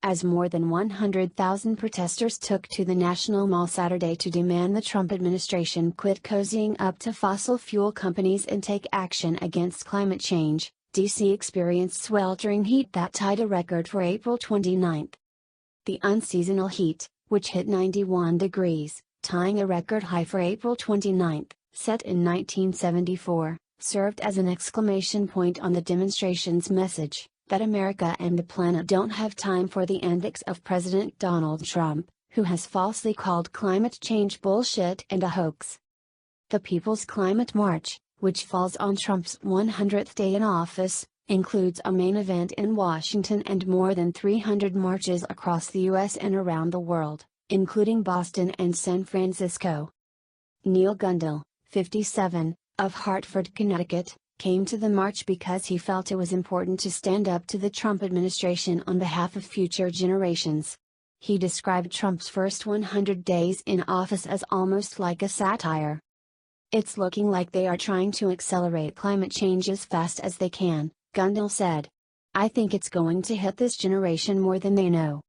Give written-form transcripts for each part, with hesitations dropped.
as more than 100,000 protesters took to the National Mall Saturday to demand the Trump administration quit cozying up to fossil fuel companies and take action against climate change. D.C. experienced sweltering heat that tied a record for April 29. The unseasonal heat, which hit 91 degrees, tying a record high for April 29, set in 1974, served as an exclamation point on the demonstration's message that America and the planet don't have time for the antics of President Donald Trump, who has falsely called climate change bullshit and a hoax. The People's Climate March, which falls on Trump's 100th day in office, includes a main event in Washington and more than 300 marches across the U.S. and around the world, including Boston and San Francisco. Neil Gundel, 57, of Hartford, Connecticut, came to the march because he felt it was important to stand up to the Trump administration on behalf of future generations. He described Trump's first 100 days in office as almost like a satire. "It's looking like they are trying to accelerate climate change as fast as they can," Gundel said. "I think it's going to hit this generation more than they know."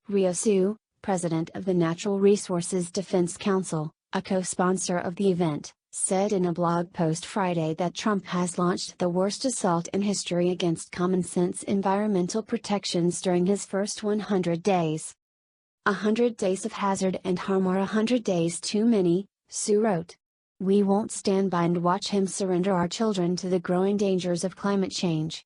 Rio Su, president of the Natural Resources Defense Council, a co-sponsor of the event, said in a blog post Friday that Trump has launched the worst assault in history against common-sense environmental protections during his first 100 days. 100 days of hazard and harm are 100 days too many, Su wrote. "We won't stand by and watch him surrender our children to the growing dangers of climate change."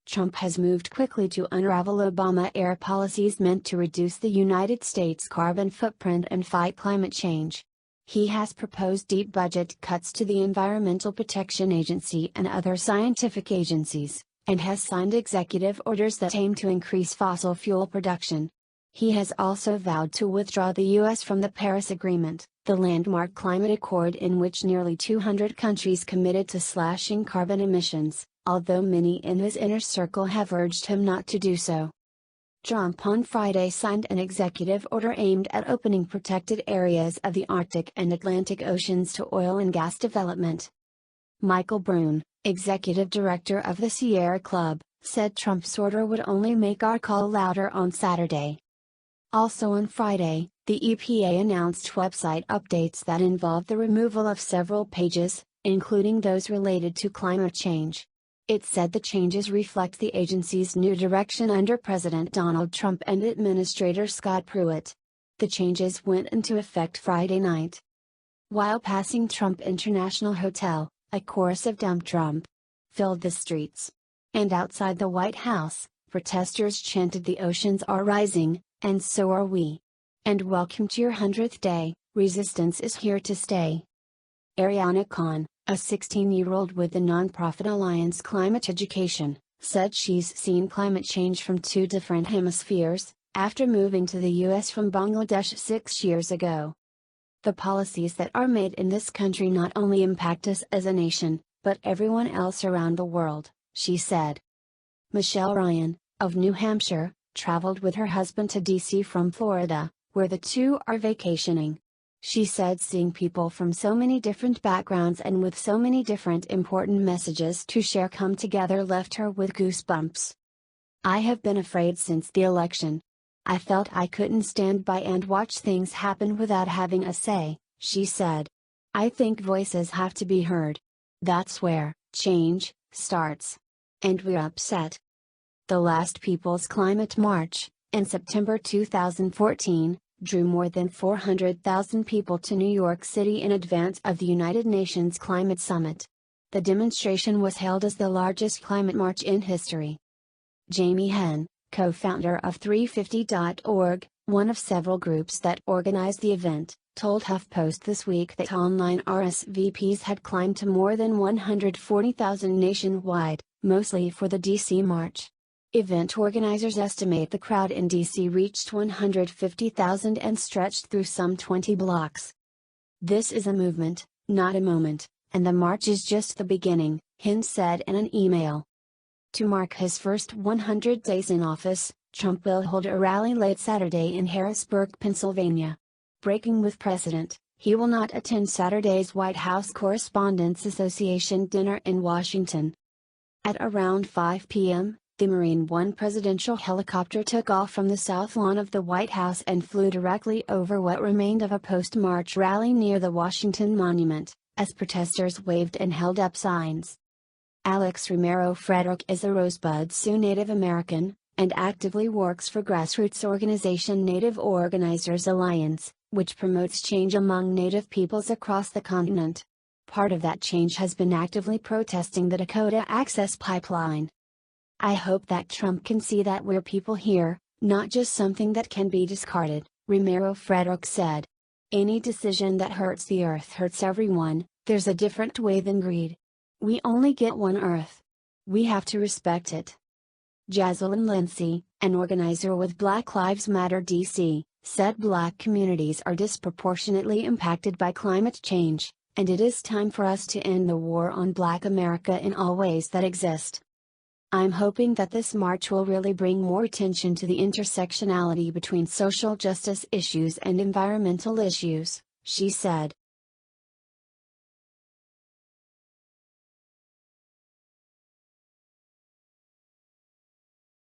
Trump has moved quickly to unravel Obama-era policies meant to reduce the United States' carbon footprint and fight climate change. He has proposed deep budget cuts to the Environmental Protection Agency and other scientific agencies, and has signed executive orders that aim to increase fossil fuel production. He has also vowed to withdraw the U.S. from the Paris Agreement, the landmark climate accord in which nearly 200 countries committed to slashing carbon emissions, although many in his inner circle have urged him not to do so. Trump on Friday signed an executive order aimed at opening protected areas of the Arctic and Atlantic Oceans to oil and gas development. Michael Brune, executive director of the Sierra Club, said Trump's order would only make our call louder on Saturday. Also on Friday, the EPA announced website updates that involved the removal of several pages, including those related to climate change. It said the changes reflect the agency's new direction under President Donald Trump and Administrator Scott Pruitt. The changes went into effect Friday night. While passing Trump International Hotel, a chorus of "Dump Trump" filled the streets. And outside the White House, protesters chanted "The oceans are rising, and so are we. And welcome to your 100th day, resistance is here to stay." Ariana Khan, a 16-year-old with the nonprofit Alliance Climate Education, said she's seen climate change from two different hemispheres, after moving to the U.S. from Bangladesh 6 years ago. "The policies that are made in this country not only impact us as a nation, but everyone else around the world," she said. Michelle Ryan, of New Hampshire, traveled with her husband to D.C. from Florida, where the two are vacationing. She said seeing people from so many different backgrounds and with so many different important messages to share come together left her with goosebumps. "I have been afraid since the election. I felt I couldn't stand by and watch things happen without having a say," she said. "I think voices have to be heard. That's where change starts. And we're upset." The last People's Climate March, in September 2014, drew more than 400,000 people to New York City in advance of the United Nations Climate Summit. The demonstration was hailed as the largest climate march in history. Jamie Henn, co-founder of 350.org, one of several groups that organized the event, told HuffPost this week that online RSVPs had climbed to more than 140,000 nationwide, mostly for the DC March. Event organizers estimate the crowd in DC reached 150,000 and stretched through some 20 blocks. "This is a movement, not a moment, and the march is just the beginning," Henn said in an email. To mark his first 100 days in office, Trump will hold a rally late Saturday in Harrisburg, Pennsylvania. Breaking with precedent, he will not attend Saturday's White House Correspondents' Association dinner in Washington. At around 5 p.m., The Marine One presidential helicopter took off from the south lawn of the White House and flew directly over what remained of a post-march rally near the Washington Monument, as protesters waved and held up signs. Alex Romero Frederick is a Rosebud Sioux Native American, and actively works for grassroots organization Native Organizers Alliance, which promotes change among Native peoples across the continent. Part of that change has been actively protesting the Dakota Access Pipeline. I hope that Trump can see that we're people here, not just something that can be discarded, Romero Frederick said. Any decision that hurts the earth hurts everyone. There's a different way than greed. We only get one earth. We have to respect it. Jaslyn Lindsay, an organizer with Black Lives Matter DC, said Black communities are disproportionately impacted by climate change, and it is time for us to end the war on Black America in all ways that exist. I'm hoping that this march will really bring more attention to the intersectionality between social justice issues and environmental issues, she said.